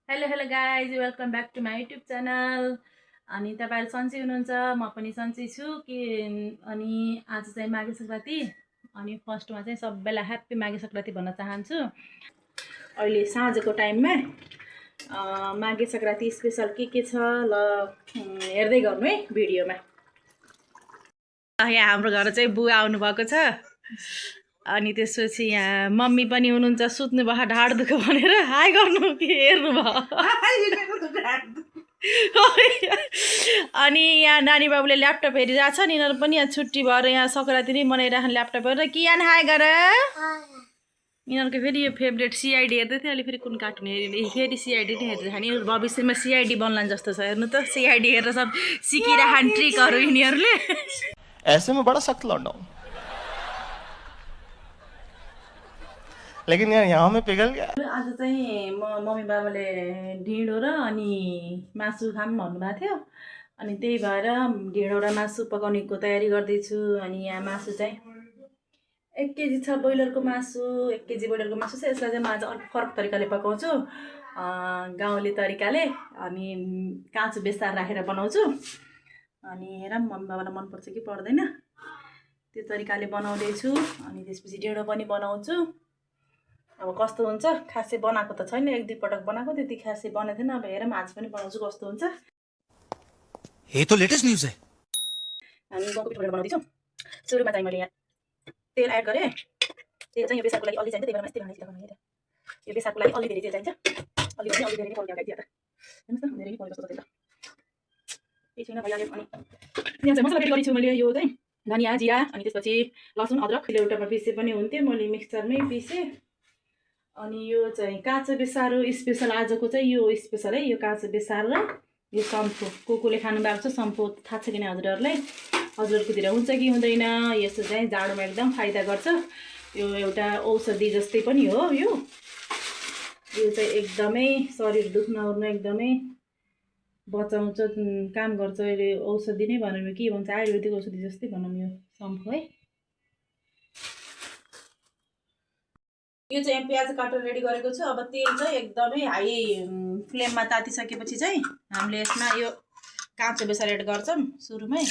Hello guys welcome back to my YouTube channel. अनि तपाईँहरू सन्चै हुनुहुन्छ, म पनि सन्चै छु कि। अनि आज चाहिँ माघे सङ्क्रान्ति। अनि फर्स्टमा चाहिँ सबैलाई ह्याप्पी माघे सङ्क्रान्ति भन्न चाहन्छु। अहिले साँझको टाइममा माघे सङ्क्रान्ति स्पेसल के छ ल हेर्दै गर्नु है भिडियोमा। यहाँ हाम्रो घर चाहिँ बुवा आउनुभएको छ। अनि त्यसपछि यहाँ मम्मी पनि हुनुहुन्छ, सुत्नु भयो ढाड दुख्यो भनेर हाई गर्नु कि हेर्नु भयो। अनि यहाँ नानी बाबुले ल्यापटप हेरिरहेको छ नि, यिनीहरू पनि यहाँ छुट्टी भएर यहाँ सङ्क्रान्ति नै मनाइराख्नु ल्यापटप हेरेर। कि यहाँ हाई गर। यिनीहरूको फेरि यो फेभरेट सिआइडी हेर्दै थियो, अहिले फेरि कुन कार्टुन हेर्ने, फेरि सिआइडी नै हेर्दै नि। भविष्यमा सिआइडी बन्लान् जस्तो छ, हेर्नु त सिआइडी हेरेर सब सिकिरहन् ट्रिकहरू यिनीहरूले। ऐसे में बड़ा सख्त लौंडा हूं, लेकिन यार यहाँ में पिघल गया। आज चाहिँ मम्मी बाबाले ढिँडो र अनि मासु खाम भन्नुभएको थियो। अनि त्यही भएर ढिँडो र मासु पकाउनेको तयारी गर्दैछु। अनि यहाँ मासु चाहिँ 1 केजी छ, ब्रोइलरको मासु 1 केजी ब्रोइलरको मासु छ। यसलाई चाहिँ म आज अलिक फरक तरिकाले पकाउँछु, गाउँले तरिकाले। अनि काँचो बेसार राखेर बनाउँछु। अनि हेर मम्मी बाबालाई मनपर्छ कि पर्दैन त्यो तरिकाले बनाउँदैछु। अनि त्यसपछि ढिँडो पनि बनाउँछु। अब कस्तो हुन्छ, खासै बनाएको त छैन, 1-2 पटक बनाएको, त्यति खासै बनेको थिएन। अब हेरौँ आज पनि बनाउँछु कस्तो हुन्छ। ये तो लेटेस्ट न्यूज है। हामी गहुँको पिठो बनाउँदैछौँ। सुरुमा चाहिँ मैले यहाँ तेल एड गरेँ। तेल चाहिँ यो बेसारको लागि अलि चाहिन्छ, त्यही भएर यस्तै बनाइदिएको बनाएँ। यो बेसारको लागि अलि धेरै तेल चाहिन्छ, अलि धेरै नै पर्यो गाइस। हेर्नुहोस् त धेरै नै पर्यो जस्तो तेल त केही छैन, भइहाल्यो। अनि यहाँ चाहिँ मसला रेडी गरेछु मैले, यो चाहिँ धनियाँ जिरा अनि त्यसपछि लसुन अदरक एउटामा पिसे पनि हुन्थ्यो, मैले मिक्सरमै पिसेँ। अनि यो चाहिँ काँचो बेसार हो स्पेसल, आजको चाहिँ यो स्पेसल है। यो काँचो बेसार र यो सम्फो, कोले खानु भएको छ सम्फो थाहा छ कि नै हजुरहरूलाई? हजुरहरूकोतिर हुन्छ कि हुँदैन? यस्तो चाहिँ जाडोमा एकदम फाइदा गर्छ। यो एउटा औषधि जस्तै पनि हो। यो चाहिँ एकदमै शरीर दुख्न ओर्न एकदमै बचाउँछ, काम गर्छ। अहिले औषधि नै भनौँ, के भन्छ, आयुर्वेदिक औषधि जस्तै भनौँ यो सम्फो है। यो चाहिँ प्याज काटेर रेडी गरेको छु। अब तेल चाहिँ एकदमै हाई फ्लेममा तातिसकेपछि चाहिँ हामीले यसमा यो काँचो बेसार एड गर्छौँ सुरुमै।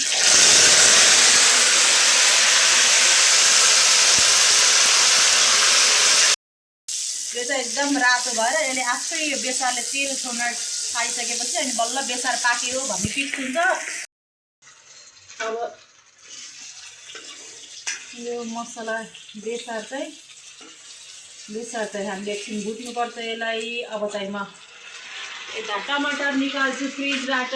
यो चाहिँ एकदम रातो भएर यसले आफै यो बेसारले तेल छोड्न थालिसकेपछि अनि बल्ल बेसार पाक्यो भन्ने फिक्स हुन्छ। अब यो मसला बेसार चाहिँ हामीले एकछिन भुट्नुपर्छ यसलाई। अब चाहिँ म यता टमाटर निकाल्छु फ्रिजबाट।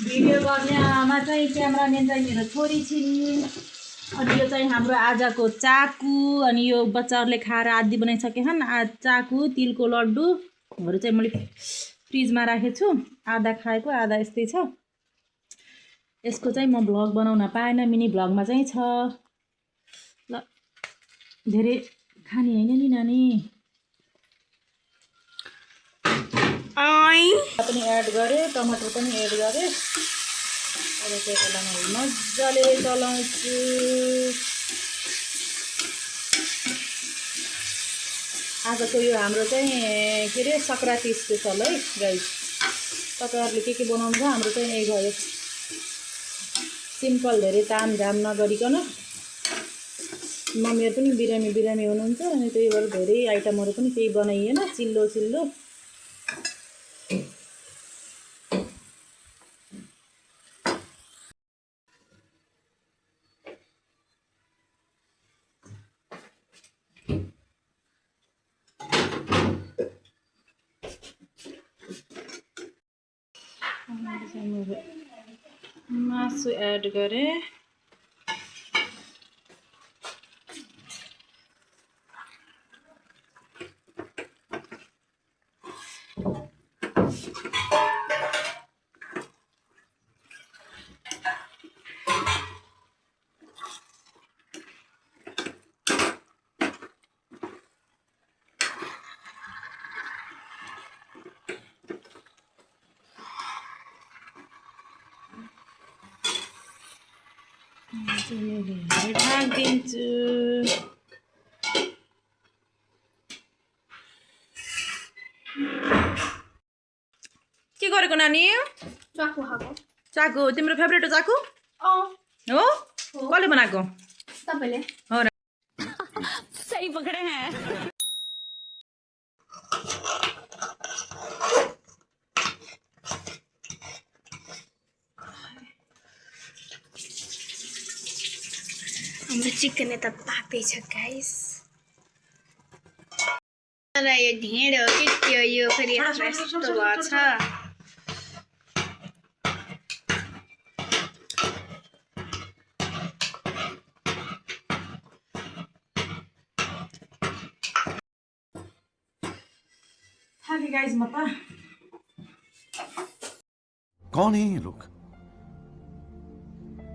भिडियो गर्ने आमा चाहिँ क्यामराम्यान चाहिँ मेरो छोरी छिन्। अनि यो चाहिँ हाम्रो आजको चाकु। अनि यो बच्चाहरूले खाएर आदि बनाइसकेछन्। चाकु तिलको लड्डुहरू चाहिँ मैले फ्रिजमा राखेको छु, आधा खाएको आधा यस्तै छ। यसको चाहिँ म भ्लग बनाउन पाएन, मिनी भ्लगमा चाहिँ छ। ल धेरै खाने होइन नि नानी। पनि एड गरेँ, टमाटर पनि एड गरेँ। अब चाहिँ यसलाई मजाले चलाउँछु। आजको यो हाम्रो चाहिँ के अरे सङ्क्रान्ति स्पेसल है गाइस। तपाईँहरूले के बनाउनु भयो? हाम्रो चाहिँ यही भयो, सिम्पल, धेरै तामझाम नगरिकन। मम्मीहरू पनि बिरामी हुनुहुन्छ, अनि त्यही भएर धेरै आइटमहरू पनि केही बनाइएन, चिल्लो चिल्लो। मासु एड गरेँ। ढाक दिन्छु। गरेको नानी चाकु खाएको चाकु तिम्रो फेभरेट हो चाकु अँ हो कसले बनाएको तपाईँले हो र सही पकडे हैं हाम्रो चिकन यता पाक्दैछ गाइस तर यो ढेँड हो कि त्यो यो फेरि यस्तो यस्तो भएको छ थाके गाइस म त कौन है ये लोग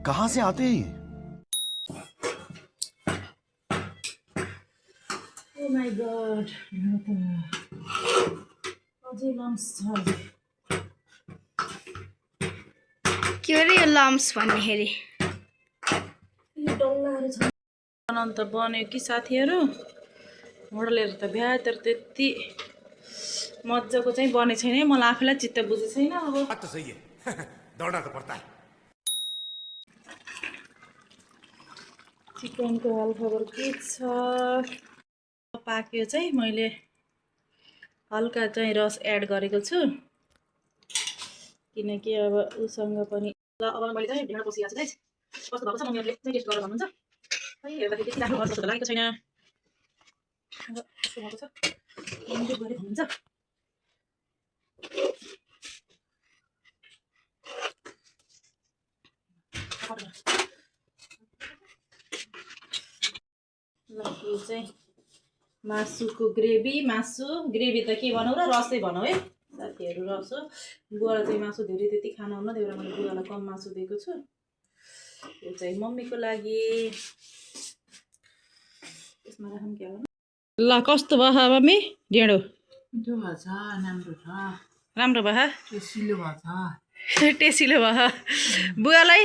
कहां से आते हैं ये ओ माई गॉड अझै लम्स छ के अरे यो लम्स भन्नेखेरि डल्लाहरू छ बनाउनु त बन्यो कि साथीहरू मोडलहरू त भ्या तर त्यति मजाको चाहिँ बने छैन है मलाई आफैलाई चित्त बुझेको छैन अब बात तो सही है दौड़ना तो पड़ता है चिकनको हाल खबर के छ पाक्यो चाहिँ मैले हल्का चाहिँ रस एड गरेको छु किनकि अब उसँग पनि ल अब मैले चाहिँ ढेँडो पसिएको छु गाइस कस्तो भएको छ मम्मीहरूले चाहिँ टेस्ट गरेर भन्नुहुन्छ खै हेर्दाखेरि त्यति राम्रो भएको जस्तो लागेको छैन अब कस्तो भएको छ मम्मीले गरे भन्नुहुन्छ ल यो चाहिँ मासुको ग्रेभी ग्रेभी त के भनौँ र रसै भनौँ है साथीहरू रस हो बुवालाई चाहिँ मासु धेरै त्यति खाना हुन्न त्यही भएर मैले बुवालाई कम मासु दिएको छु यो चाहिँ मम्मीको लागि यसमा राखौँ क्या ल कस्तो भयो मम्मी ढेँडो राम्रो भयो टेसिलो भयो बुवालाई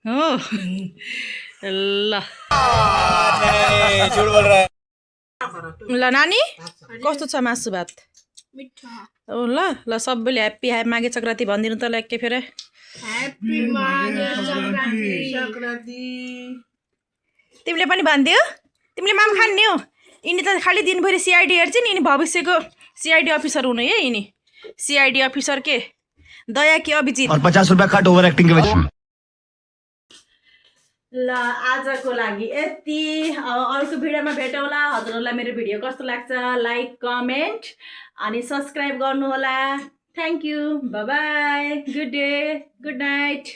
हो ल ल नानी कस्तो छ मासु भात मिठो ओ ल ल सबैले ह्याप्पी माघे सङ्क्रान्ति भनिदिनु त ल एकै फेर ह्याप्पी माघे सङ्क्रान्ति तिमीले पनि भनिदियो तिमीले माम खान्ने हो यिनी त खालि दिनभरि सिआइडी हेर्छ नि यिनी भविष्यको सिआइडी अफिसर हुनु है यिनी सिआइडी अफिसर के दया कि अभिजित और 50 रुपया कट ओवर एक्टिंग के वजह से ल आजको लागि यति अर्को भिडियोमा भेटौँला हजुरहरूलाई मेरो भिडियो कस्तो लाग्छ लाइक कमेन्ट अनि सब्सक्राइब गर्नुहोला thank you by by good day good night